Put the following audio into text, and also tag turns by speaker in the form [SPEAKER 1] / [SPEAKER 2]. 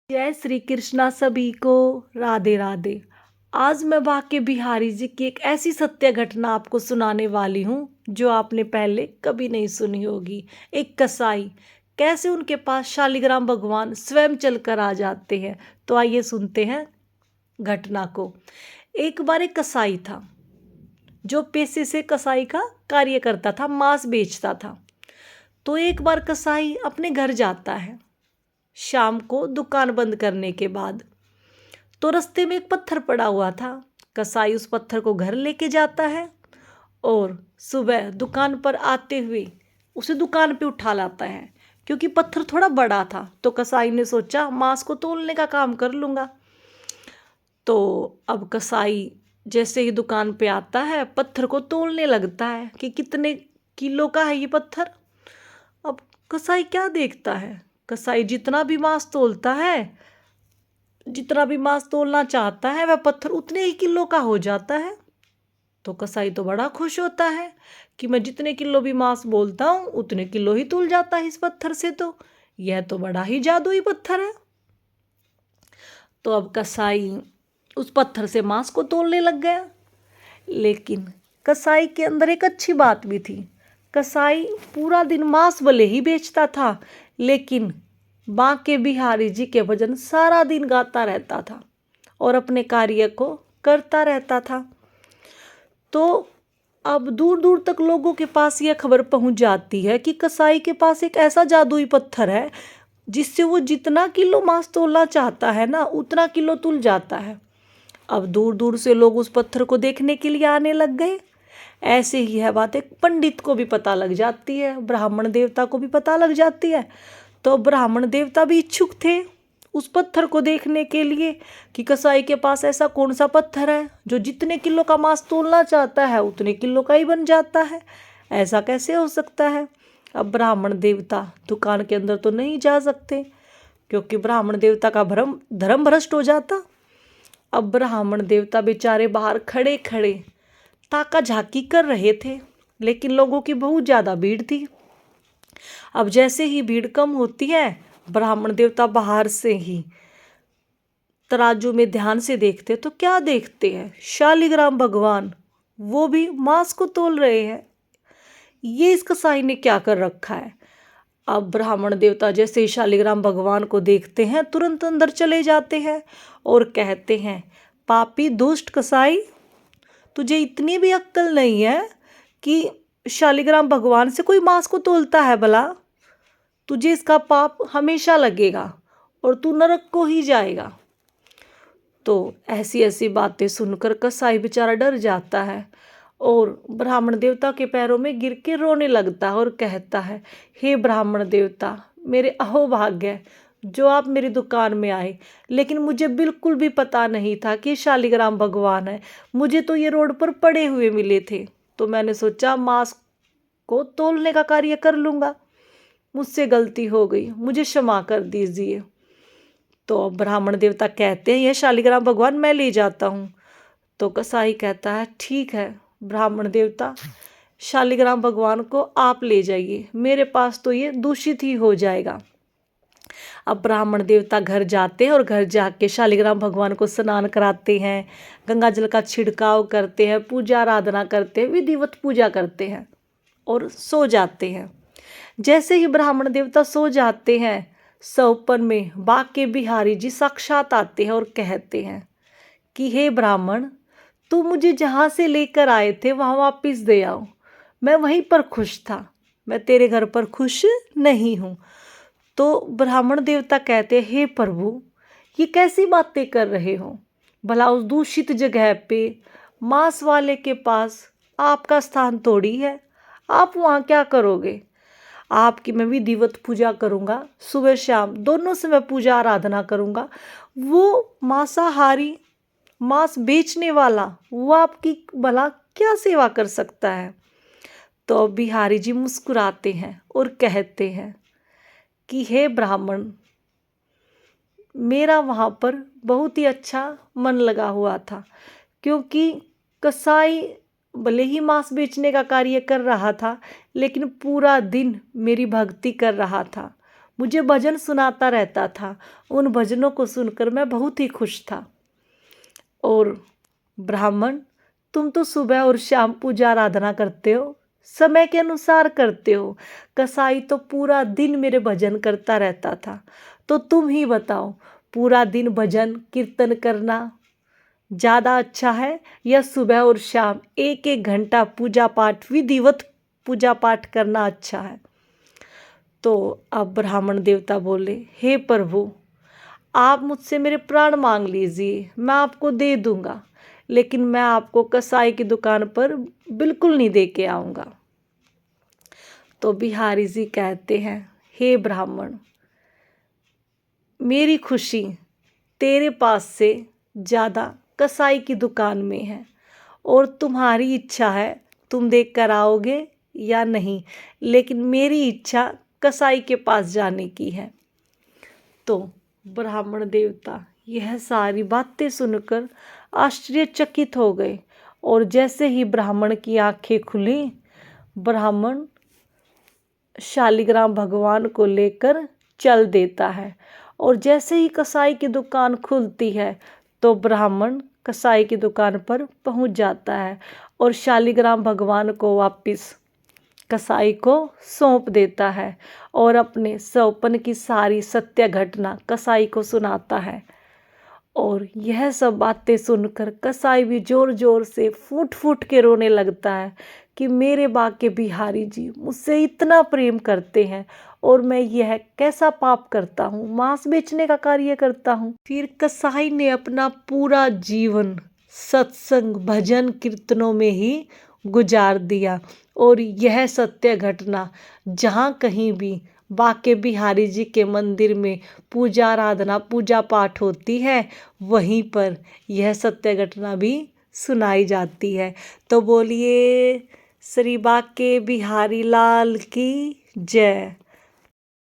[SPEAKER 1] जय श्री कृष्णा सभी को। राधे राधे। आज मैं बाके बिहारी जी की एक ऐसी सत्य घटना आपको सुनाने वाली हूँ जो आपने पहले कभी नहीं सुनी होगी। एक कसाई कैसे उनके पास शालिग्राम भगवान स्वयं चलकर आ जाते हैं। तो आइए सुनते हैं घटना को। एक बार एक कसाई था जो पेशे से कसाई का कार्य करता था, मांस बेचता था। तो एक बार कसाई अपने घर जाता है शाम को दुकान बंद करने के बाद। तो रास्ते में एक पत्थर पड़ा हुआ था। कसाई उस पत्थर को घर लेके जाता है और सुबह दुकान पर आते हुए उसे दुकान पे उठा लाता है। क्योंकि पत्थर थोड़ा बड़ा था तो कसाई ने सोचा मांस को तोलने का काम कर लूँगा। तो अब कसाई जैसे ही दुकान पे आता है पत्थर को तोलने लगता है कि कितने किलो का है ये पत्थर। अब कसाई क्या देखता है, कसाई जितना भी मांस तोलता है, जितना भी मांस तोलना चाहता है वह पत्थर उतने ही किलो का हो जाता है। तो कसाई तो बड़ा खुश होता है कि मैं जितने किलो भी मांस बोलता हूँ उतने किलो ही तुल जाता है इस पत्थर से। तो यह तो बड़ा ही जादुई पत्थर है। तो अब कसाई उस पत्थर से मांस को तोलने लग गया। लेकिन कसाई के अंदर एक अच्छी बात भी थी। कसाई पूरा दिन मांस भले ही बेचता था लेकिन बांके बिहारी जी के भजन सारा दिन गाता रहता था और अपने कार्य को करता रहता था। तो अब दूर दूर तक लोगों के पास यह खबर पहुंच जाती है कि कसाई के पास एक ऐसा जादुई पत्थर है जिससे वो जितना किलो मांस तोलना चाहता है ना उतना किलो तुल जाता है। अब दूर दूर से लोग उस पत्थर को देखने के लिए आने लग गए। ऐसे ही है बात एक पंडित को भी पता लग जाती है, ब्राह्मण देवता को भी पता लग जाती है। तो ब्राह्मण देवता भी इच्छुक थे उस पत्थर को देखने के लिए कि कसाई के पास ऐसा कौन सा पत्थर है जो जितने किलो का मांस तोलना चाहता है उतने किलो का ही बन जाता है। ऐसा कैसे हो सकता है। अब ब्राह्मण देवता दुकान के अंदर तो नहीं जा सकते क्योंकि ब्राह्मण देवता का भ्रम धर्म भ्रष्ट हो जाता। अब ब्राह्मण देवता बेचारे बाहर खड़े खड़े ताका झाकी कर रहे थे लेकिन लोगों की बहुत ज़्यादा भीड़ थी। अब जैसे ही भीड़ कम होती है ब्राह्मण देवता बाहर से ही तराजू में ध्यान से देखते तो क्या देखते हैं, शालिग्राम भगवान वो भी मांस को तोल रहे हैं। ये इस कसाई ने क्या कर रखा है। अब ब्राह्मण देवता जैसे ही शालिग्राम भगवान को देखते हैं तुरंत अंदर चले जाते हैं और कहते हैं, पापी दुष्ट कसाई, तुझे इतनी भी अक्ल नहीं है कि शालिग्राम भगवान से कोई मांस को तोलता है भला। तुझे इसका पाप हमेशा लगेगा और तू नरक को ही जाएगा। तो ऐसी ऐसी बातें सुनकर कसाई बेचारा डर जाता है और ब्राह्मण देवता के पैरों में गिर के रोने लगता है और कहता है, हे ब्राह्मण देवता, मेरे अहोभाग्य जो आप मेरी दुकान में आए, लेकिन मुझे बिल्कुल भी पता नहीं था कि शालिग्राम भगवान है। मुझे तो ये रोड पर पड़े हुए मिले थे तो मैंने सोचा मांस को तोलने का कार्य कर लूँगा। मुझसे गलती हो गई, मुझे क्षमा कर दीजिए। तो ब्राह्मण देवता कहते हैं, यह शालिग्राम भगवान मैं ले जाता हूँ। तो कसाई कहता है, ठीक है ब्राह्मण देवता, शालिग्राम भगवान को आप ले जाइए, मेरे पास तो ये दूषित ही हो जाएगा। अब ब्राह्मण देवता घर जाते हैं और घर जाके शालिग्राम भगवान को स्नान कराते हैं, गंगा जल का छिड़काव करते हैं, पूजा आराधना करते हैं, विधिवत पूजा करते हैं और सो जाते हैं। जैसे ही ब्राह्मण देवता सो जाते हैं सपन में बाके बिहारी जी साक्षात आते हैं और कहते हैं कि हे ब्राह्मण, तू मुझे जहाँ से लेकर आए थे वहाँ वापस दे आओ। मैं वहीं पर खुश था, मैं तेरे घर पर खुश नहीं हूँ। तो ब्राह्मण देवता कहते, हे प्रभु, ये कैसी बातें कर रहे हो। भला उस दूषित जगह पे मांस वाले के पास आपका स्थान थोड़ी है, आप वहाँ क्या करोगे। आपकी मैं विधिवत पूजा करूँगा, सुबह शाम दोनों समय पूजा आराधना करूँगा। वो मांसाहारी मांस बेचने वाला वो आपकी भला क्या सेवा कर सकता है। तो बिहारी जी मुस्कुराते हैं और कहते हैं कि हे ब्राह्मण, मेरा वहाँ पर बहुत ही अच्छा मन लगा हुआ था क्योंकि कसाई भले ही मांस बेचने का कार्य कर रहा था लेकिन पूरा दिन मेरी भक्ति कर रहा था, मुझे भजन सुनाता रहता था। उन भजनों को सुनकर मैं बहुत ही खुश था। और ब्राह्मण, तुम तो सुबह और शाम पूजा आराधना करते हो, समय के अनुसार करते हो। कसाई तो पूरा दिन मेरे भजन करता रहता था। तो तुम ही बताओ, पूरा दिन भजन कीर्तन करना ज़्यादा अच्छा है या सुबह और शाम एक एक घंटा पूजा पाठ विधिवत पूजा पाठ करना अच्छा है? तो अब ब्राह्मण देवता बोले, हे प्रभु, आप मुझसे मेरे प्राण मांग लीजिए, मैं आपको दे दूंगा, लेकिन मैं आपको कसाई की दुकान पर बिल्कुल नहीं दे के आऊँगा। तो बिहारी जी कहते हैं, हे ब्राह्मण, मेरी खुशी तेरे पास से ज़्यादा कसाई की दुकान में है, और तुम्हारी इच्छा है तुम देख कर आओगे या नहीं, लेकिन मेरी इच्छा कसाई के पास जाने की है। तो ब्राह्मण देवता यह सारी बातें सुनकर आश्चर्यचकित हो गए, और जैसे ही ब्राह्मण की आंखें खुली, ब्राह्मण शालिग्राम भगवान को लेकर चल देता है। और जैसे ही कसाई की दुकान खुलती है तो ब्राह्मण कसाई की दुकान पर पहुंच जाता है और शालिग्राम भगवान को वापस कसाई को सौंप देता है और अपने सौपन की सारी सत्य घटना कसाई को सुनाता है। और यह सब बातें सुनकर कसाई भी जोर जोर से फूट फूट के रोने लगता है कि मेरे बाके बिहारी जी मुझसे इतना प्रेम करते हैं और मैं यह कैसा पाप करता हूँ, मांस बेचने का कार्य करता हूँ। फिर कसाई ने अपना पूरा जीवन सत्संग भजन कीर्तनों में ही गुजार दिया। और यह सत्य घटना जहाँ कहीं भी बाके बिहारी जी के मंदिर में पूजा आराधना पूजा पाठ होती है, वहीं पर यह सत्य घटना भी सुनाई जाती है। तो बोलिए श्री बाके बिहारी लाल की जय।